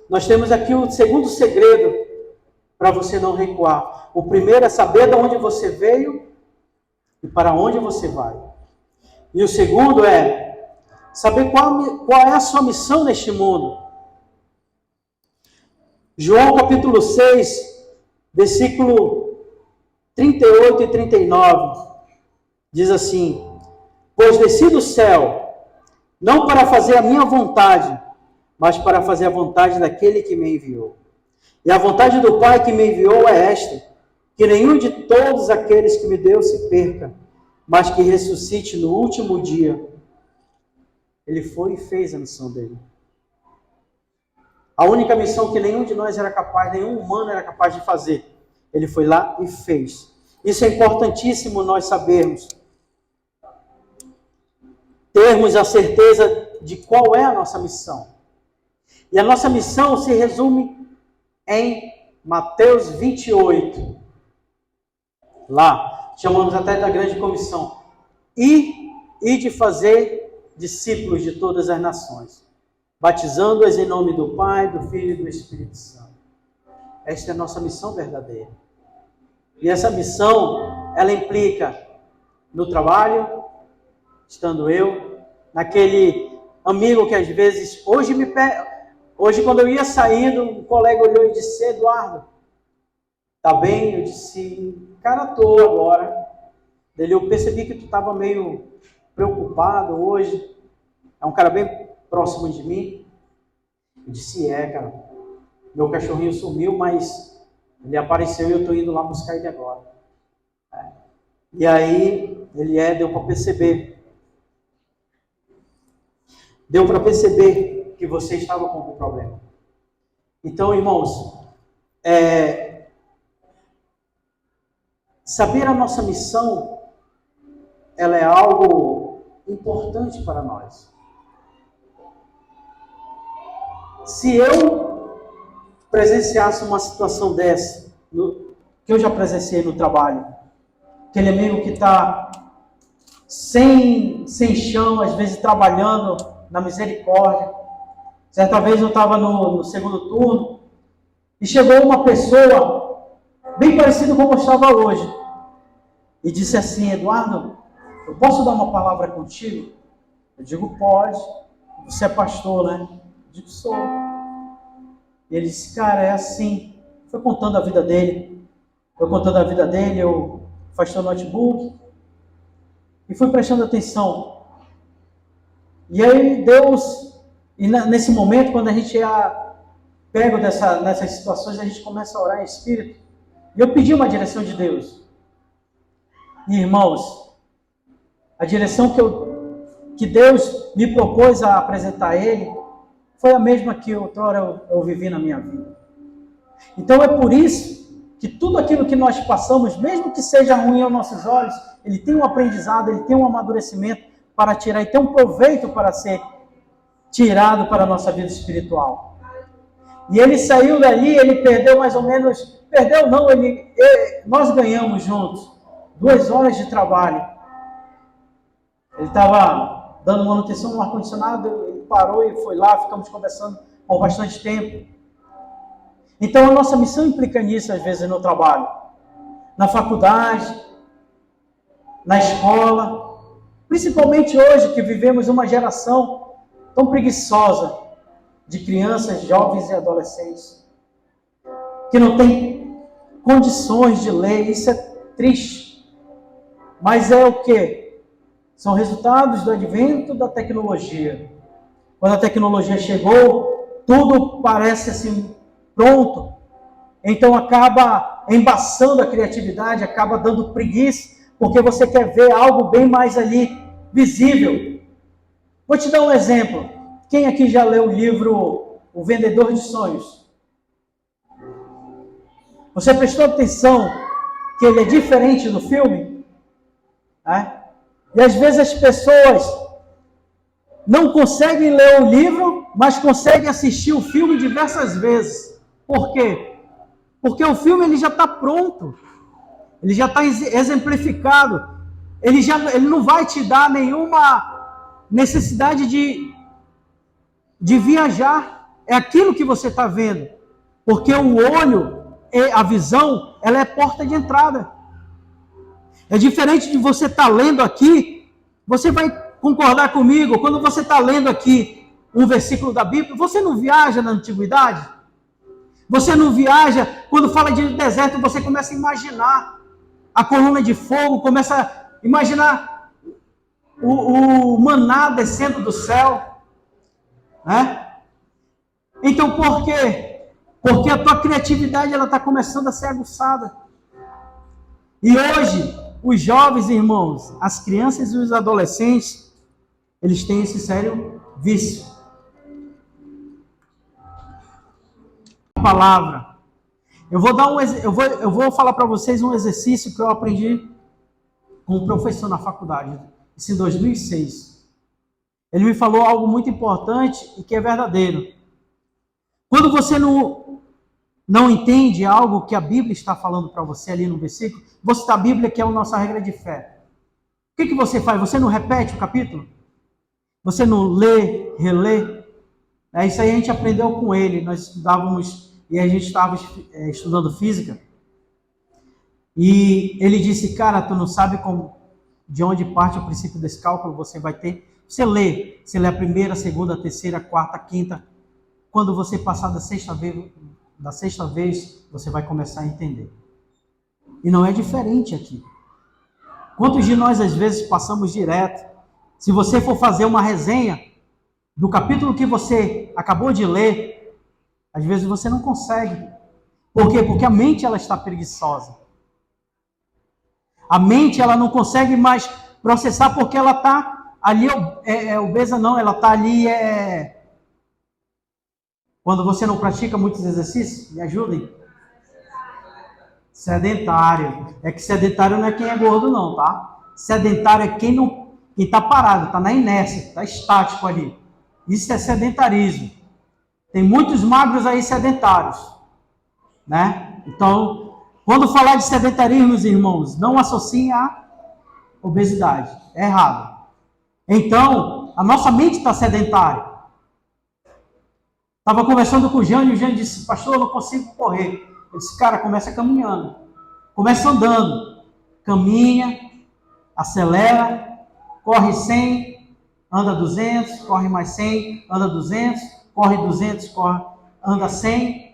Nós temos aqui o segundo segredo para você não recuar. O primeiro é saber de onde você veio e para onde você vai. E o segundo é saber qual é a sua missão neste mundo. João capítulo 6, versículo 38 e 39, diz assim: pois desci do céu, não para fazer a minha vontade, mas para fazer a vontade daquele que me enviou. E a vontade do Pai que me enviou é esta, que nenhum de todos aqueles que me deu se perca, mas que ressuscite no último dia. Ele foi e fez a missão dele. A única missão que nenhum de nós era capaz, nenhum humano era capaz de fazer, ele foi lá e fez. Isso é importantíssimo nós sabermos. Termos a certeza de qual é a nossa missão. E a nossa missão se resume em Mateus 28. Lá, chamamos até da grande comissão. E de fazer discípulos de todas as nações, batizando-as em nome do Pai, do Filho e do Espírito Santo. Esta é a nossa missão verdadeira. E essa missão, ela implica no trabalho, estando eu, naquele amigo que às vezes, hoje quando eu ia saindo, um colega olhou e disse: Eduardo, tá bem? Eu disse: cara, tô agora. Dele, eu percebi que tu estava meio preocupado hoje. É um cara bem próximo de mim. Eu disse: cara, meu cachorrinho sumiu, mas ele apareceu e eu estou indo lá buscar ele agora. E aí, deu para perceber. Deu para perceber que você estava com algum problema. Então, irmãos, saber a nossa missão, ela é algo importante para nós. Se eu presenciasse uma situação dessa, que eu já presenciei no trabalho, aquele amigo que está sem chão, às vezes trabalhando na misericórdia. Certa vez eu estava no segundo turno e chegou uma pessoa bem parecida com como eu estava hoje e disse assim: Eduardo, eu posso dar uma palavra contigo? Eu digo: pode. Você é pastor, né? Eu digo: sou. E ele disse: cara, é assim. Foi contando a vida dele. Eu afastei o notebook e fui prestando atenção. E aí nesse momento, quando a gente é pego nessas situações, a gente começa a orar em espírito. E eu pedi uma direção de Deus. E irmãos, a direção que Deus me propôs a apresentar a Ele foi a mesma que outrora eu vivi na minha vida. Então é por isso que tudo aquilo que nós passamos, mesmo que seja ruim aos nossos olhos, ele tem um aprendizado, ele tem um amadurecimento para tirar, e tem um proveito para ser tirado para a nossa vida espiritual. E ele saiu dali, ele perdeu mais ou menos, nós ganhamos juntos 2 horas de trabalho. Ele estava dando manutenção no ar-condicionado, ele parou e foi lá, ficamos conversando por bastante tempo. Então a nossa missão implica nisso, às vezes, no trabalho, na faculdade, na escola, principalmente hoje que vivemos uma geração tão preguiçosa de crianças, jovens e adolescentes, que não tem condições de ler. Isso é triste. Mas é o quê? São resultados do advento da tecnologia. Quando a tecnologia chegou, tudo parece assim pronto. Então acaba embaçando a criatividade, acaba dando preguiça, porque você quer ver algo bem mais ali visível. Vou te dar um exemplo. Quem aqui já leu o livro O Vendedor de Sonhos? Você prestou atenção que ele é diferente do filme? E às vezes as pessoas não conseguem ler o livro, mas conseguem assistir o filme diversas vezes. Por quê? Porque o filme ele já está pronto. Ele já está exemplificado. Ele não vai te dar nenhuma necessidade de viajar. é aquilo que você está vendo. Porque o olho, a visão, ela é porta de entrada. É diferente de você estar lendo aqui, você vai concordar comigo, quando você está lendo aqui um versículo da Bíblia, você não viaja na antiguidade? Você não viaja, quando fala de deserto, você começa a imaginar a coluna de fogo, começa a imaginar o maná descendo do céu, né? Então por quê? Porque a tua criatividade ela está começando a ser aguçada. E hoje, os jovens irmãos, as crianças e os adolescentes, eles têm esse sério vício. A palavra. Eu vou falar para vocês um exercício que eu aprendi com um professor na faculdade, isso em 2006. Ele me falou algo muito importante e que é verdadeiro. Quando você não entende algo que a Bíblia está falando para você ali no versículo, vou citar a Bíblia, que é a nossa regra de fé. O que você faz? Você não repete o capítulo? Você não lê, relê? Isso aí a gente aprendeu com ele. Nós estudávamos e a gente estava estudando física. E ele disse, cara, tu não sabe de onde parte o princípio desse cálculo, você vai ter. Você lê a primeira, a segunda, a terceira, a quarta, a quinta. Quando você passar da sexta vez, você vai começar a entender. E não é diferente aqui. Quantos de nós, às vezes, passamos direto? Se você for fazer uma resenha do capítulo que você acabou de ler, às vezes você não consegue. Por quê? Porque a mente ela está preguiçosa. A mente ela não consegue mais processar porque ela está ali, obesa não, ela está ali, quando você não pratica muitos exercícios, me ajudem. Sedentário. É que sedentário não é quem é gordo não, tá? Sedentário é quem está parado, está na inércia, está estático ali. Isso é sedentarismo. Tem muitos magros aí sedentários, né? Então, quando falar de sedentarismo, irmãos, não associem a obesidade. É errado. Então, a nossa mente está sedentária. Estava conversando com o Jânio e o Jânio disse, pastor, eu não consigo correr. Eu disse, cara, começa caminhando. Começa andando. Caminha, acelera, corre 100, anda 200, corre mais 100, anda 200, corre 200, anda 100.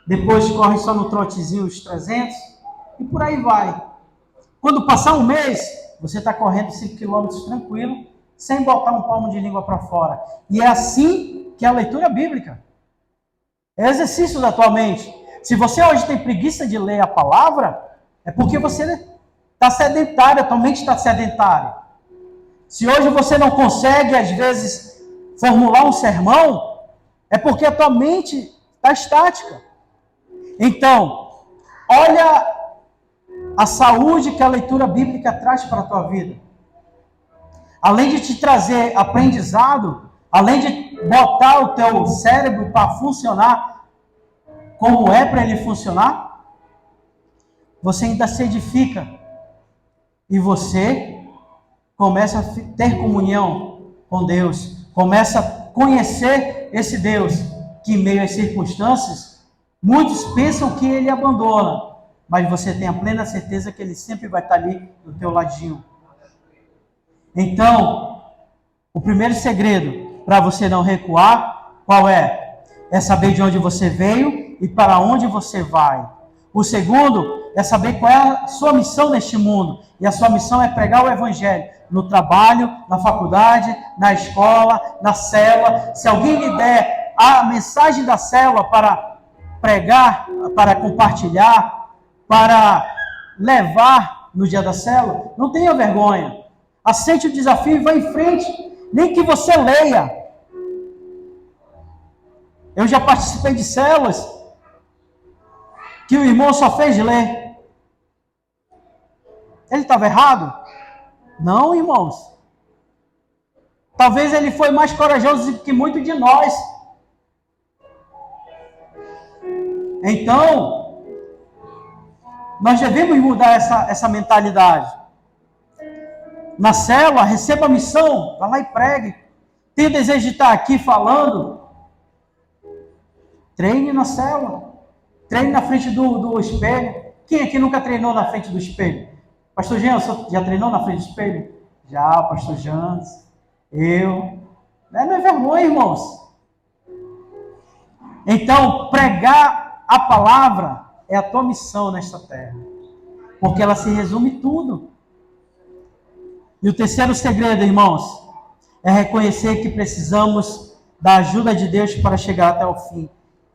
Depois corre só no trotezinho os 300. E por aí vai. Quando passar um mês, você está correndo 5 km tranquilo, sem botar um palmo de língua para fora. E é assim que é a leitura bíblica. É exercício da tua mente. Se você hoje tem preguiça de ler a palavra, é porque você está sedentário, a tua mente está sedentária. Se hoje você não consegue, às vezes, formular um sermão, é porque a tua mente está estática. Então, olha a saúde que a leitura bíblica traz para a tua vida. Além de te trazer aprendizado, além de botar o teu cérebro para funcionar como é para ele funcionar, você ainda se edifica e você começa a ter comunhão com Deus, começa a conhecer esse Deus que em meio às circunstâncias, muitos pensam que ele abandona, mas você tem a plena certeza que ele sempre vai estar ali do teu ladinho. Então, o primeiro segredo para você não recuar, qual é? É saber de onde você veio e para onde você vai. O segundo é saber qual é a sua missão neste mundo. E a sua missão é pregar o evangelho no trabalho, na faculdade, na escola, na célula. Se alguém lhe der a mensagem da célula para pregar, para compartilhar, para levar no dia da célula, não tenha vergonha. Aceite o desafio e vá em frente. Nem que você leia. Eu já participei de células que o irmão só fez ler. Ele estava errado? Não, irmãos. Talvez ele foi mais corajoso que muitos de nós. Então, nós devemos mudar essa mentalidade. Na célula, receba a missão, vá lá e pregue. Tem o desejo de estar aqui falando, Treine na célula. Treine na frente do espelho. Quem aqui nunca treinou na frente do espelho? Pastor Jean, já treinou na frente do espelho? Já, pastor Jans. Eu. Não é vergonha, irmãos. Então, pregar a palavra é a tua missão nesta terra. Porque ela se resume tudo. E o terceiro segredo, irmãos, é reconhecer que precisamos da ajuda de Deus para chegar até o fim.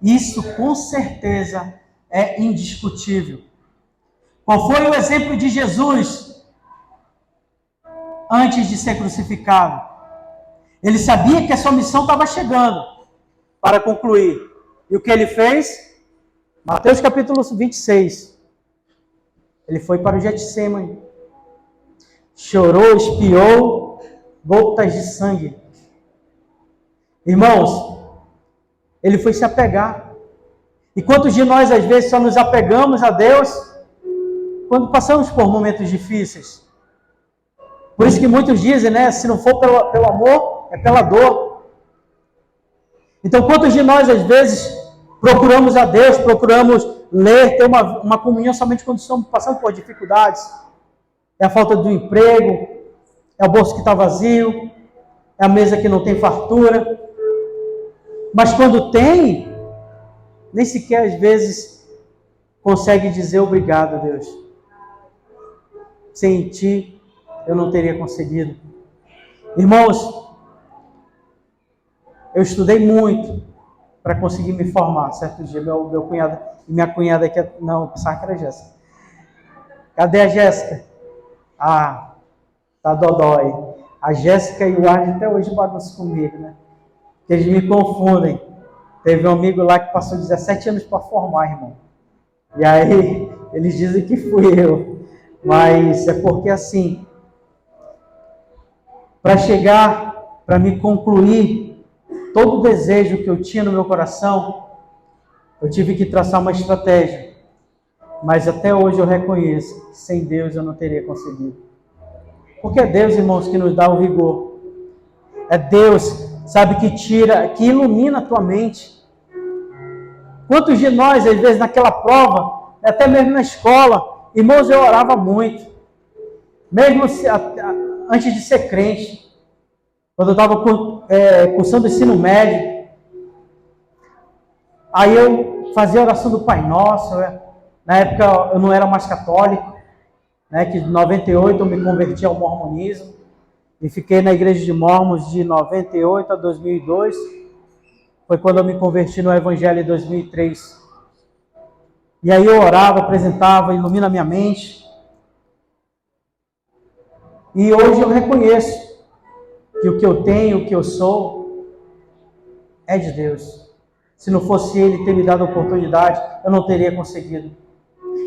Isso, com certeza, é indiscutível. Qual foi o exemplo de Jesus antes de ser crucificado? Ele sabia que a sua missão estava chegando. Para concluir, e o que ele fez? Mateus capítulo 26. Ele foi para o Getsemane. Chorou, espiou gotas de sangue. Irmãos, ele foi se apegar. E quantos de nós, às vezes, só nos apegamos a Deus quando passamos por momentos difíceis? Por isso que muitos dizem, né? Se não for pelo amor, é pela dor. Então, quantos de nós, às vezes, procuramos a Deus, procuramos ler, ter uma comunhão somente quando estamos passando por dificuldades? É a falta do emprego, é o bolso que está vazio, é a mesa que não tem fartura. Mas quando tem, nem sequer às vezes consegue dizer obrigado, Deus. Sem ti, eu não teria conseguido. Irmãos, eu estudei muito para conseguir me formar. Certo dia, meu cunhado e minha cunhada aqui, não, pensava que era a Jéssica. Cadê a Jéssica? Ah, tá dodói. A Jéssica e o Arne até hoje bagunçam comigo, né? Que eles me confundem. Teve um amigo lá que passou 17 anos para formar, irmão. E aí, eles dizem que fui eu. Mas é porque assim, para chegar, para me concluir todo o desejo que eu tinha no meu coração, eu tive que traçar uma estratégia. Mas até hoje eu reconheço que sem Deus eu não teria conseguido. Porque é Deus, irmãos, que nos dá o vigor. É Deus, sabe, que tira, que ilumina a tua mente. Quantos de nós, às vezes, naquela prova, até mesmo na escola, irmãos, eu orava muito. Mesmo antes de ser crente. Quando eu estava cursando o ensino médio, aí eu fazia a oração do Pai Nosso. Na época eu não era mais católico, né, que em 98 eu me converti ao mormonismo e fiquei na igreja de Mormons de 98 a 2002. Foi quando eu me converti no Evangelho em 2003. E aí eu orava, apresentava, ilumina a minha mente. E hoje eu reconheço que o que eu tenho, o que eu sou, é de Deus. Se não fosse Ele ter me dado a oportunidade, eu não teria conseguido.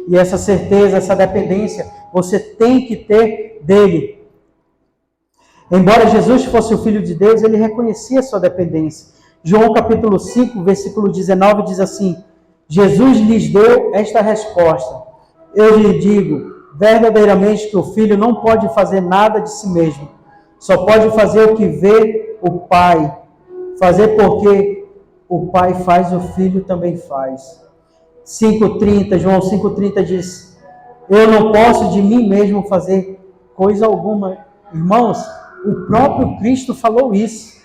E essa certeza, essa dependência, você tem que ter dele. Embora Jesus fosse o Filho de Deus, ele reconhecia a sua dependência. João capítulo 5, versículo 19 diz assim: Jesus lhes deu esta resposta: eu lhe digo verdadeiramente que o Filho não pode fazer nada de si mesmo, só pode fazer o que vê o Pai fazer, porque o Pai faz, o Filho também faz. 5,30, João 5,30 diz: eu não posso de mim mesmo fazer coisa alguma. Irmãos, o próprio Cristo falou isso.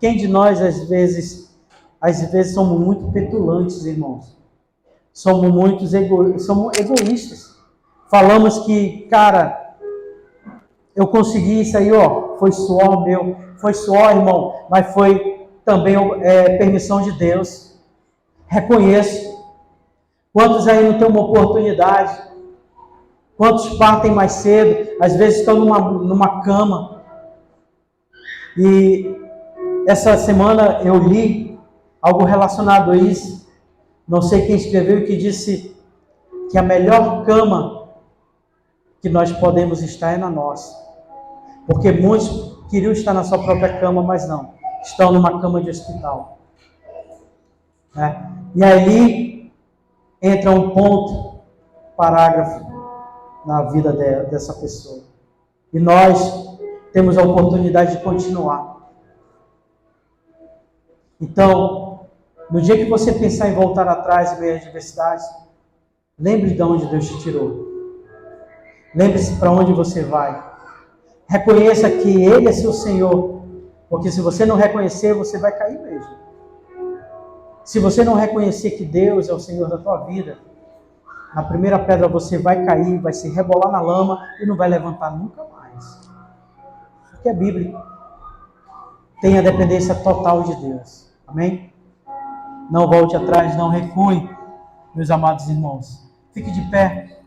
Quem de nós, às vezes somos muito petulantes, irmãos? Somos egoístas. Falamos que, cara, eu consegui isso aí, ó, foi suor meu, foi suor, irmão, mas foi também permissão de Deus. Reconheço. Quantos aí não têm uma oportunidade? Quantos partem mais cedo? Às vezes estão numa cama. E essa semana eu li algo relacionado a isso. Não sei quem escreveu e que disse que a melhor cama que nós podemos estar é na nossa. Porque muitos queriam estar na sua própria cama, mas não. Estão numa cama de hospital. E aí entra um ponto, parágrafo na vida dessa pessoa. E nós temos a oportunidade de continuar. Então, No dia que você pensar em voltar atrás em meio às adversidades, lembre de onde Deus te tirou. Lembre-se para onde você vai. Reconheça que Ele é seu Senhor. Porque se você não reconhecer, você vai cair mesmo. Se você não reconhecer que Deus é o Senhor da tua vida, na primeira pedra você vai cair, vai se rebolar na lama e não vai levantar nunca mais. Porque é bíblico. Tenha dependência total de Deus. Amém? Não volte atrás, não recue, meus amados irmãos. Fique de pé.